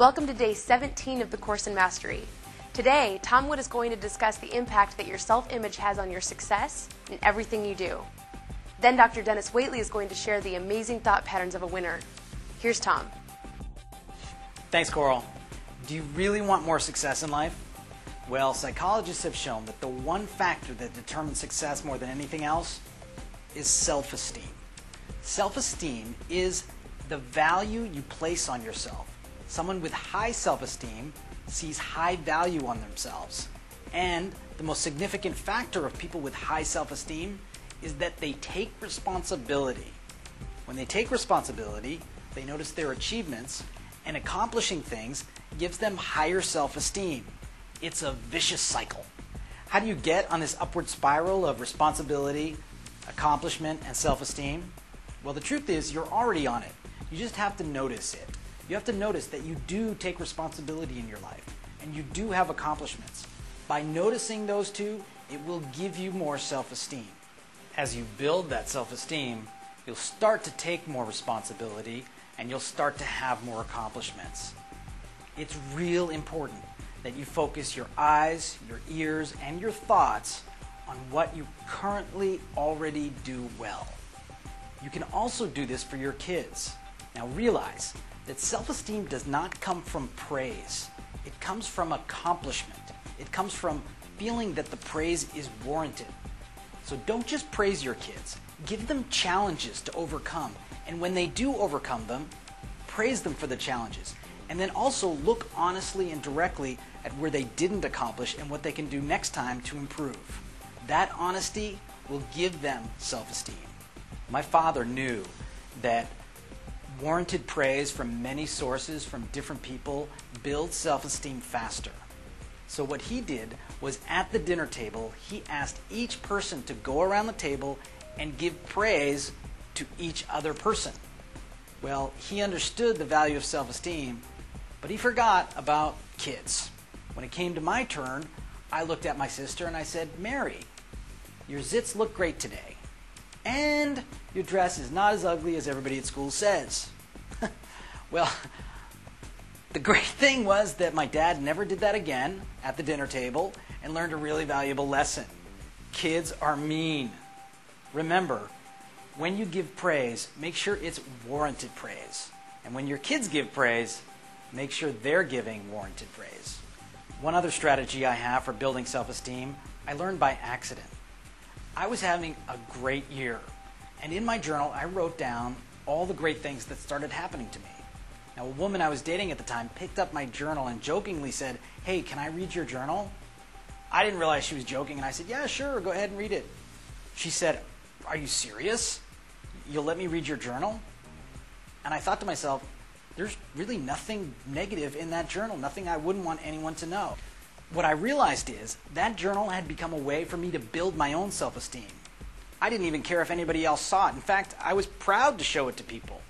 Welcome to day 17 of the course in Mastery. Today, Tom Wood is going to discuss the impact that your self-image has on your success and everything you do. Then Dr. Denis Waitley is going to share the amazing thought patterns of a winner. Here's Tom. Thanks, Coral. Do you really want more success in life? Well, psychologists have shown that the one factor that determines success more than anything else is self-esteem. Self-esteem is the value you place on yourself. Someone with high self-esteem sees high value on themselves. And the most significant factor of people with high self-esteem is that they take responsibility. When they take responsibility, they notice their achievements, and accomplishing things gives them higher self-esteem. It's a vicious cycle. How do you get on this upward spiral of responsibility, accomplishment, and self-esteem? Well, the truth is you're already on it. You just have to notice it. You have to notice that you do take responsibility in your life, and you do have accomplishments. By noticing those two, it will give you more self-esteem. As you build that self-esteem, you'll start to take more responsibility, and you'll start to have more accomplishments. It's real important that you focus your eyes, your ears, and your thoughts on what you currently already do well. You can also do this for your kids. Now realize that self-esteem does not come from praise. It comes from accomplishment. It comes from feeling that the praise is warranted. So don't just praise your kids. Give them challenges to overcome. And when they do overcome them, praise them for the challenges. And then also look honestly and directly at where they didn't accomplish and what they can do next time to improve. That honesty will give them self-esteem. My father knew that warranted praise from many sources, from different people, builds self-esteem faster. So what he did was at the dinner table, he asked each person to go around the table and give praise to each other person. Well, he understood the value of self-esteem, but he forgot about kids. When it came to my turn, I looked at my sister and I said, "Mary, your zits look great today. And your dress is not as ugly as everybody at school says." Well, the great thing was that my dad never did that again at the dinner table and learned a really valuable lesson. Kids are mean. Remember, when you give praise, make sure it's warranted praise. And when your kids give praise, make sure they're giving warranted praise. One other strategy I have for building self-esteem, I learned by accident. I was having a great year, and in my journal I wrote down all the great things that started happening to me. Now, a woman I was dating at the time picked up my journal and jokingly said, "Hey, can I read your journal?" I didn't realize she was joking, and I said, "Yeah, sure, go ahead and read it." She said, "Are you serious? You'll let me read your journal?" And I thought to myself, there's really nothing negative in that journal, nothing I wouldn't want anyone to know. What I realized is that journal had become a way for me to build my own self-esteem. I didn't even care if anybody else saw it. In fact, I was proud to show it to people.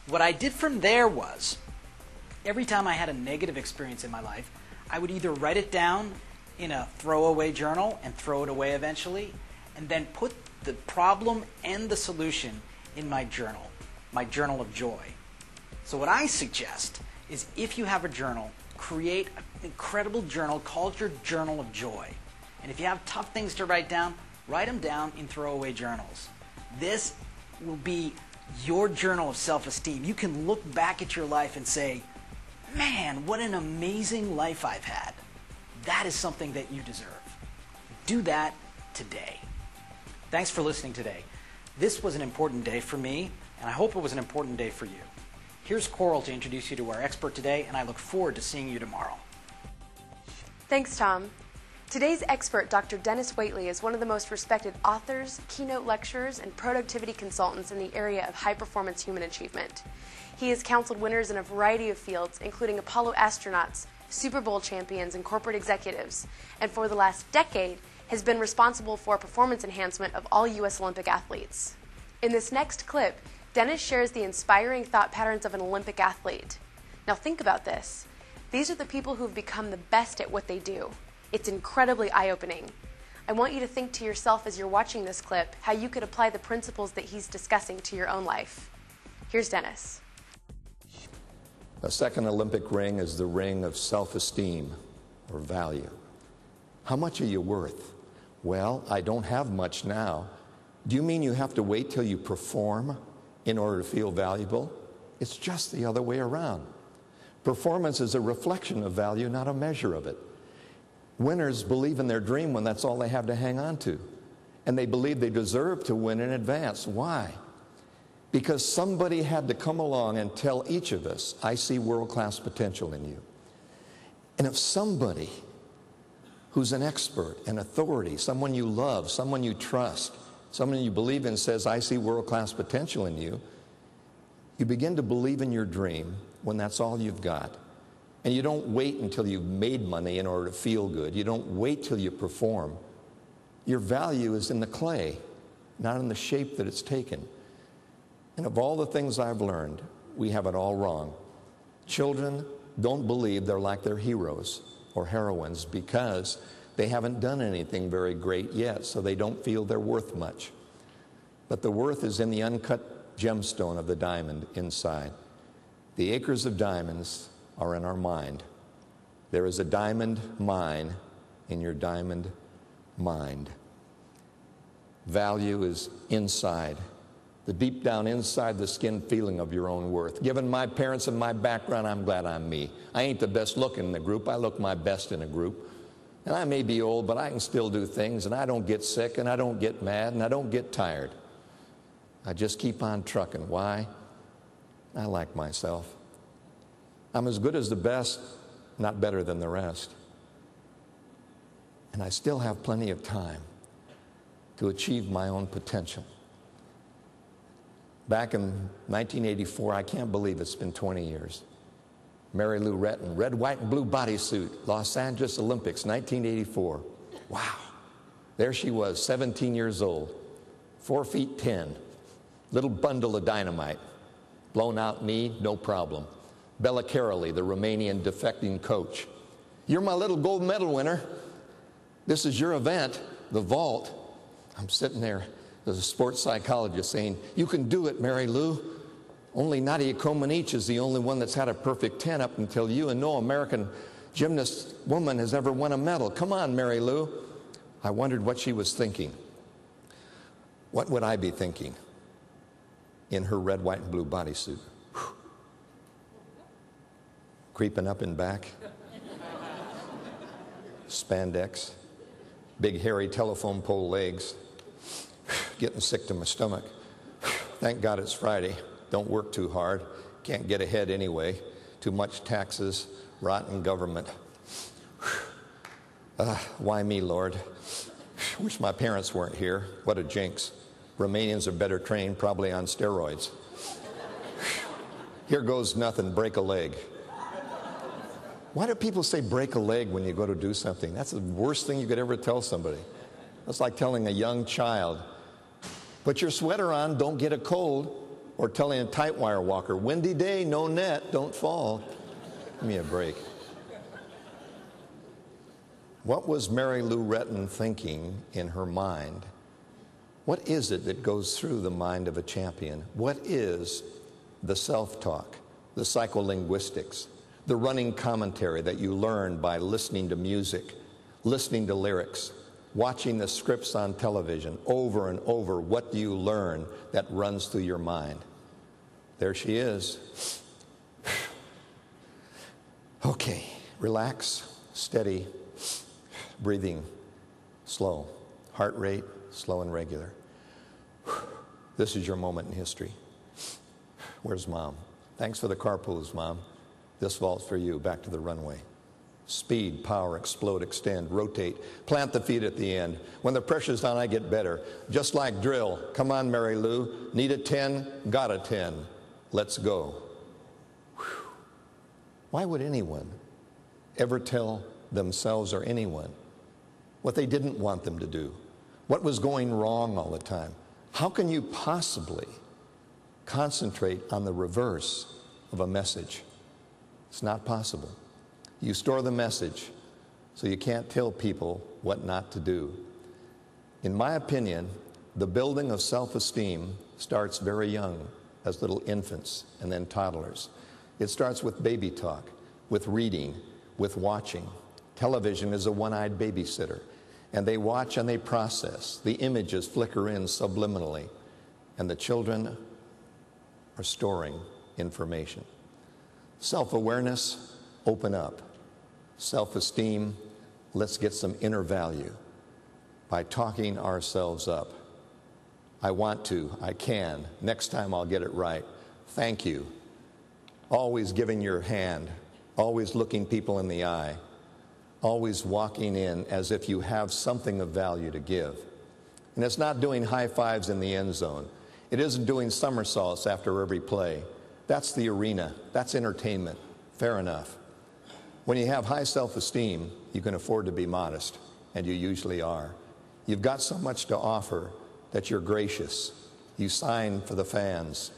What I did from there was, every time I had a negative experience in my life, I would either write it down in a throwaway journal and throw it away eventually, and then put the problem and the solution in my journal of joy. So what I suggest is, if you have a journal, create an incredible journal called your Journal of Joy. And if you have tough things to write them down in throwaway journals. This will be your journal of self-esteem. You can look back at your life and say, "Man, what an amazing life I've had." That is something that you deserve. Do that today. Thanks for listening today. This was an important day for me, and I hope it was an important day for you. Here's Coral to introduce you to our expert today, and I look forward to seeing you tomorrow. Thanks, Tom. Today's expert, Dr. Denis Waitley, is one of the most respected authors, keynote lecturers, and productivity consultants in the area of high-performance human achievement. He has counseled winners in a variety of fields, including Apollo astronauts, Super Bowl champions, and corporate executives, and for the last decade has been responsible for performance enhancement of all U.S. Olympic athletes. In this next clip, Denis shares the inspiring thought patterns of an Olympic athlete. Now think about this. These are the people who have become the best at what they do. It's incredibly eye-opening. I want you to think to yourself as you're watching this clip how you could apply the principles that he's discussing to your own life. Here's Denis. A second Olympic ring is the ring of self-esteem or value. How much are you worth? Well, I don't have much now. Do you mean you have to wait till you perform in order to feel valuable? It's just the other way around. Performance is a reflection of value, not a measure of it. Winners believe in their dream when that's all they have to hang on to. And they believe they deserve to win in advance. Why? Because somebody had to come along and tell each of us, I see world-class potential in you. And if somebody who's an expert, an authority, someone you love, someone you trust, someone you believe in says, I see world-class potential in you, you begin to believe in your dream when that's all you've got. And you don't wait until you've made money in order to feel good. You don't wait till you perform. Your value is in the clay, not in the shape that it's taken. And of all the things I've learned, we have it all wrong. Children don't believe they're like their heroes or heroines because they haven't done anything very great yet, so they don't feel they're worth much. But the worth is in the uncut gemstone of the diamond inside. The acres of diamonds are in our mind. There is a diamond mine in your diamond mind. Value is inside, the deep down inside the skin feeling of your own worth. Given my parents and my background, I'm glad I'm me. I ain't the best looking in the group. I look my best in a group. And I may be old, but I can still do things, and I don't get sick, and I don't get mad, and I don't get tired. I just keep on trucking. Why? I like myself. I'm as good as the best, not better than the rest. And I still have plenty of time to achieve my own potential. Back in 1984, I can't believe it's been 20 years. Mary Lou Retton, red, white, and blue bodysuit, Los Angeles Olympics, 1984. Wow. There she was, 17 years old, 4 feet 10, little bundle of dynamite, blown out knee, no problem. Bella Caroli, the Romanian defecting coach. You're my little gold medal winner. This is your event, the vault. I'm sitting there as a sports psychologist saying, you can do it, Mary Lou. Only Nadia Comaneci is the only one that's had a perfect 10 up until you, and no American gymnast woman has ever won a medal. Come on, Mary Lou. I wondered what she was thinking. What would I be thinking in her red, white, and blue bodysuit? Creeping up and back. Spandex. Big hairy telephone pole legs. Getting sick to my stomach. Thank God it's Friday. Don't work too hard. Can't get ahead anyway. Too much taxes. Rotten government. Why me, Lord? Wish my parents weren't here. What a jinx. Romanians are better trained, probably on steroids. Here goes nothing. Break a leg. Why do people say break a leg when you go to do something? That's the worst thing you could ever tell somebody. That's like telling a young child, put your sweater on, don't get a cold, or telling a tight wire walker, windy day, no net, don't fall. Give me a break. What was Mary Lou Retton thinking in her mind? What is it that goes through the mind of a champion? What is the self-talk, the psycholinguistics, the running commentary that you learn by listening to music, listening to lyrics, watching the scripts on television over and over? What do you learn that runs through your mind? There she is. Okay, relax, steady, breathing slow, heart rate slow and regular. This is your moment in history. Where's Mom? Thanks for the carpoos, Mom. This vault's for you. Back to the runway. Speed, power, explode, extend, rotate. Plant the feet at the end. When the pressure's on, I get better. Just like drill. Come on, Mary Lou. Need a 10? Got a 10. Let's go. Whew. Why would anyone ever tell themselves or anyone what they didn't want them to do? What was going wrong all the time? How can you possibly concentrate on the reverse of a message? It's not possible. You store the message, so you can't tell people what not to do. In my opinion, the building of self-esteem starts very young, as little infants and then toddlers. It starts with baby talk, with reading, with watching. Television is a one-eyed babysitter, and they watch and they process. The images flicker in subliminally, and the children are storing information. Self-awareness, open up. Self-esteem, let's get some inner value by talking ourselves up. I want to, I can, next time I'll get it right. Thank you. Always giving your hand, always looking people in the eye, always walking in as if you have something of value to give. And it's not doing high fives in the end zone. It isn't doing somersaults after every play. That's the arena. That's entertainment. Fair enough. When you have high self-esteem, you can afford to be modest, and you usually are. You've got so much to offer that you're gracious. You sign for the fans.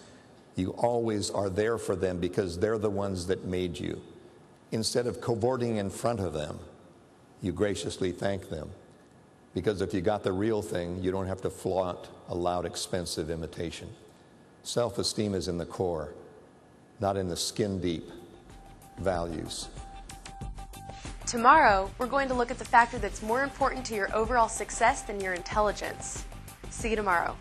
You always are there for them because they're the ones that made you. Instead of cavorting in front of them, you graciously thank them. Because if you got the real thing, you don't have to flaunt a loud, expensive imitation. Self-esteem is in the core, not in the skin-deep values. Tomorrow, we're going to look at the factor that's more important to your overall success than your intelligence. See you tomorrow.